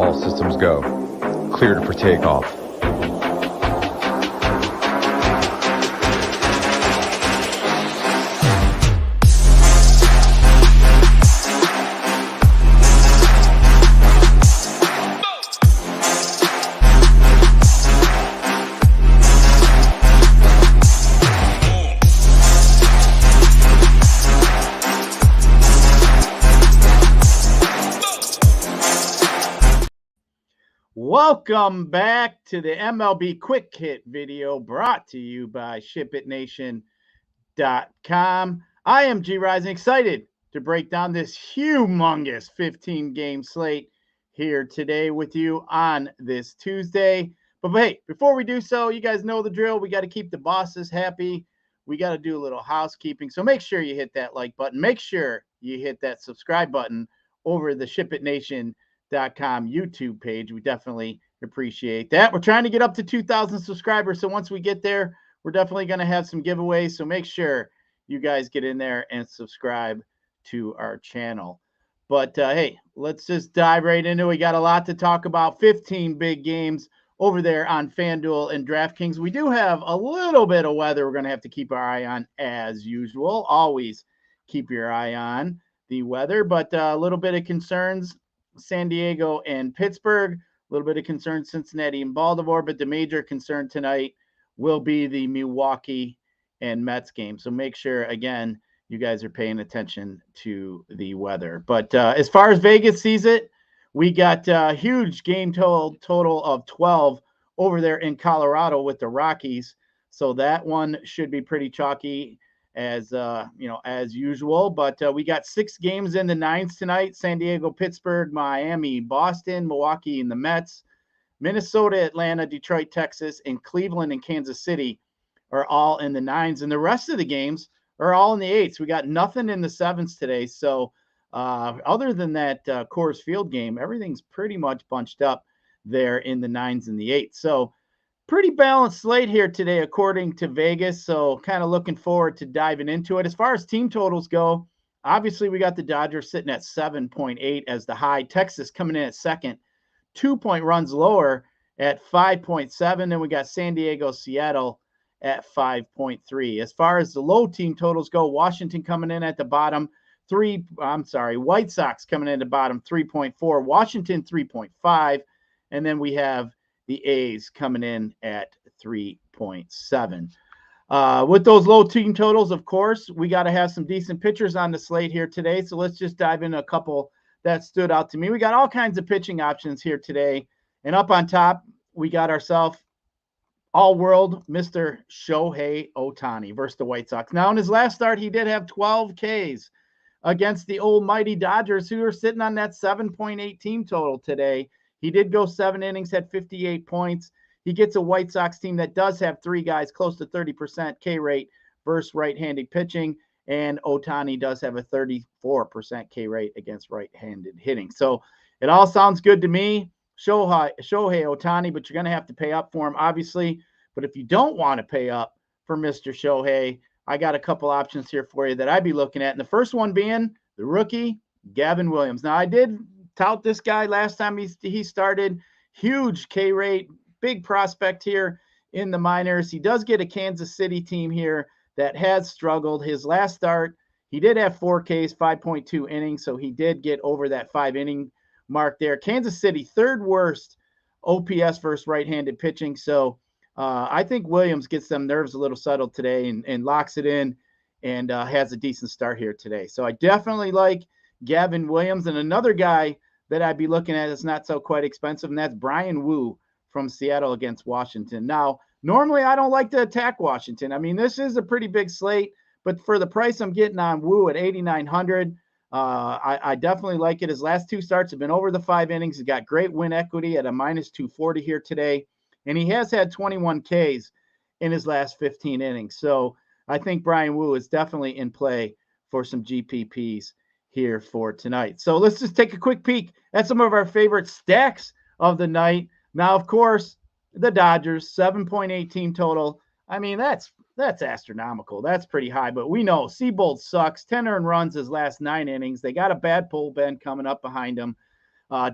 All systems go. Cleared for takeoff. Welcome back to the MLB Quick Hit video brought to you by SHIPITNation.com. I am Gyiraszin, excited to break down this humongous 15-game slate here today with you on this Tuesday. But hey, before we do so, you guys know the drill. We got to keep the bosses happy. We got to do a little housekeeping. So make sure you hit that like button. Make sure you hit that subscribe button over the SHIPITNation.com YouTube page. We definitely appreciate that. We're trying to get up to 2,000 subscribers. So once we get there, we're definitely going to have some giveaways. So make sure you guys get in there and subscribe to our channel. But hey, let's just dive right into it. We got a lot to talk about. 15 big games over there on FanDuel and DraftKings. We do have a little bit of weather we're going to have to keep our eye on as usual. Always keep your eye on the weather, but a little bit of concerns. San Diego and Pittsburgh, a little bit of concern Cincinnati and Baltimore, but the major concern tonight will be the Milwaukee and Mets game. So make sure, again, you guys are paying attention to the weather. But as far as Vegas sees it, we got a huge game total of 12 over there in Colorado with the Rockies. So that one should be pretty chalky as as usual. But we got 6 games in the 9s tonight: San Diego, Pittsburgh, Miami, Boston, Milwaukee, and the Mets. Minnesota, Atlanta, Detroit, Texas, and Cleveland and Kansas City are all in the 9s, and the rest of the games are all in the 8s. We got nothing in the 7s today. So other than that Coors Field game, everything's pretty much bunched up there in the 9s and the 8s. So pretty balanced slate here today, according to Vegas. So kind of looking forward to diving into it. As far as team totals go, obviously we got the Dodgers sitting at 7.8 as the high. Texas coming in at second, 2-point runs lower at 5.7. Then we got San Diego, Seattle at 5.3. As far as the low team totals go, Washington coming in at the bottom, White Sox coming in at the bottom, 3.4. Washington, 3.5. And then we have the A's coming in at 3.7. With those low team totals, of course, we got to have some decent pitchers on the slate here today. So let's just dive into a couple that stood out to me. We got all kinds of pitching options here today. And up on top, we got ourselves all-world Mr. Shohei Ohtani versus the White Sox. Now, in his last start, he did have 12 Ks against the almighty Dodgers, who are sitting on that 7.8 team total today. He did go 7 innings, had 58 points. He gets a White Sox team that does have 3 guys close to 30% K rate versus right-handed pitching, and Ohtani does have a 34% K rate against right-handed hitting. So it all sounds good to me. Shohei Ohtani, but you're going to have to pay up for him, obviously. But if you don't want to pay up for Mr. Shohei, I got a couple options here for you that I'd be looking at. And the first one being the rookie, Gavin Williams. Now, I did tout this guy last time he started. Huge K rate, big prospect here in the minors. He does get a Kansas City team here that has struggled. His last start, he did have 4 Ks, 5.2 innings, so he did get over that 5-inning mark there. Kansas City, 3rd worst OPS versus right-handed pitching. So I think Williams gets them nerves a little settled today and locks it in and has a decent start here today. So I definitely like Gavin Williams. And another guy that I'd be looking at is not so quite expensive, and that's Brian Wu from Seattle against Washington. Now, normally I don't like to attack Washington. I mean, this is a pretty big slate, but for the price I'm getting on Wu at 8,900, I definitely like it. His last 2 starts have been over the 5 innings. He's got great win equity at a -240 here today, and he has had 21 Ks in his last 15 innings. So I think Brian Wu is definitely in play for some GPPs here for tonight. So let's just take a quick peek at some of our favorite stacks of the night. Now, of course, the Dodgers, 7.8 team total. I mean, that's astronomical. That's pretty high, but we know Seabold sucks. 10 earned runs his last 9 innings. They got a bad bullpen coming up behind him.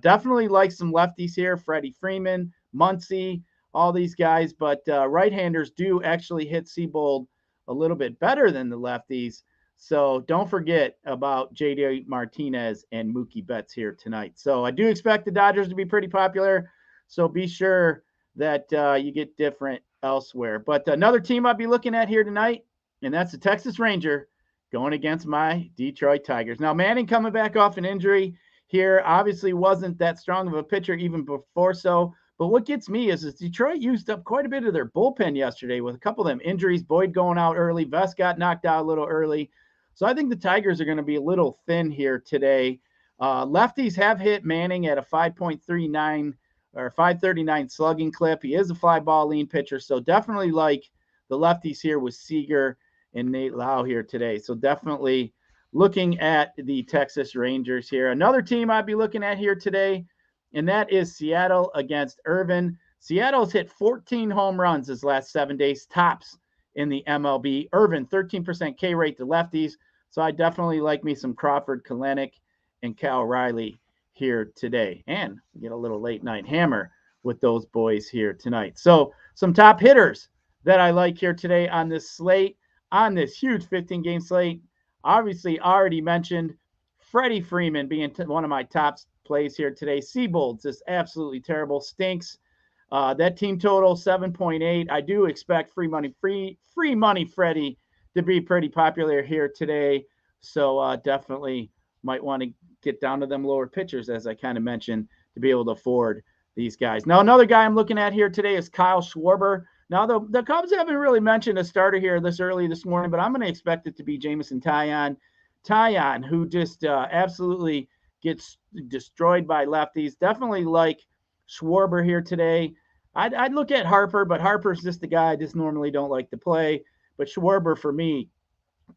Definitely like some lefties here. Freddie Freeman, Muncy, all these guys. But right-handers do actually hit Seabold a little bit better than the lefties. So don't forget about J.D. Martinez and Mookie Betts here tonight. So I do expect the Dodgers to be pretty popular. So be sure that you get different elsewhere. But another team I'll be looking at here tonight, and that's the Texas Ranger going against my Detroit Tigers. Now, Manning coming back off an injury here obviously wasn't that strong of a pitcher even before so. But what gets me is Detroit used up quite a bit of their bullpen yesterday with a couple of them injuries. Boyd going out early. Vest got knocked out a little early. So I think the Tigers are going to be a little thin here today. Lefties have hit Manning at a 5.39 or 539 slugging clip. He is a fly ball lean pitcher. So definitely like the lefties here with Seager and Nate Lau here today. So definitely looking at the Texas Rangers here. Another team I'd be looking at here today, and that is Seattle against Irvin. Seattle's hit 14 home runs his last 7 days, tops in the MLB. Irvin, 13% K rate to lefties. So I definitely like me some Crawford, Kalenic, and Cal Riley here today. And get a little late night hammer with those boys here tonight. So some top hitters that I like here today on this slate, on this huge 15-game slate. Obviously, already mentioned Freddie Freeman being one of my top plays here today. Seabold's just absolutely terrible, stinks. That team total 7.8. I do expect free money Freddie to be pretty popular here today. So definitely might want to get down to them lower pitchers, as I kind of mentioned, to be able to afford these guys. Now, another guy I'm looking at here today is Kyle Schwarber. Now, the Cubs haven't really mentioned a starter here this early this morning, but I'm going to expect it to be Jameson Taillon, who just absolutely gets destroyed by lefties. Definitely like Schwarber here today. I'd look at Harper, but Harper's just the guy I just normally don't like to play. But Schwarber for me,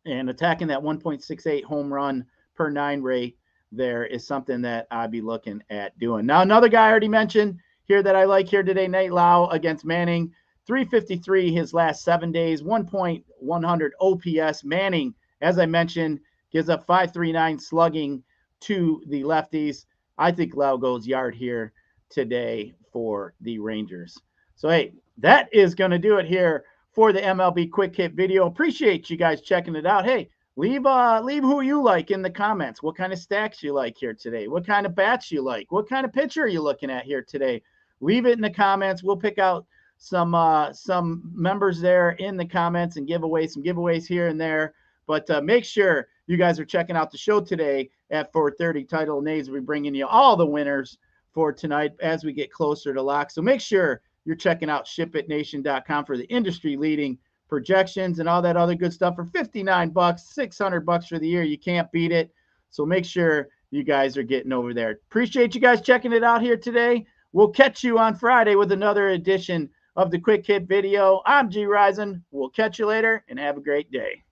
and attacking that 1.68 home run per 9 rate there is something that I'd be looking at doing. Now, another guy I already mentioned here that I like here today, Nate Lau against Manning. 353 his last 7 days, 1.100 OPS. Manning, as I mentioned, gives up 539 slugging to the lefties. I think Lau goes yard here today for the Rangers. So, hey, that is going to do it here for the MLB Quick Hit video. Appreciate you guys checking it out. Hey, leave who you like in the comments. What kind of stacks you like here today? What kind of bats you like? What kind of pitcher are you looking at here today? Leave it in the comments. We'll pick out some members there in the comments and give away some giveaways here and there. But make sure you guys are checking out the show today at 4:30. Title Nades will be bringing you all the winners for tonight as we get closer to lock. So make sure you're checking out SHIPITNation.com for the industry-leading projections and all that other good stuff for $59, $600 for the year. You can't beat it. So make sure you guys are getting over there. Appreciate you guys checking it out here today. We'll catch you on Friday with another edition of the Quick Hit video. I'm Gyiraszin. We'll catch you later and have a great day.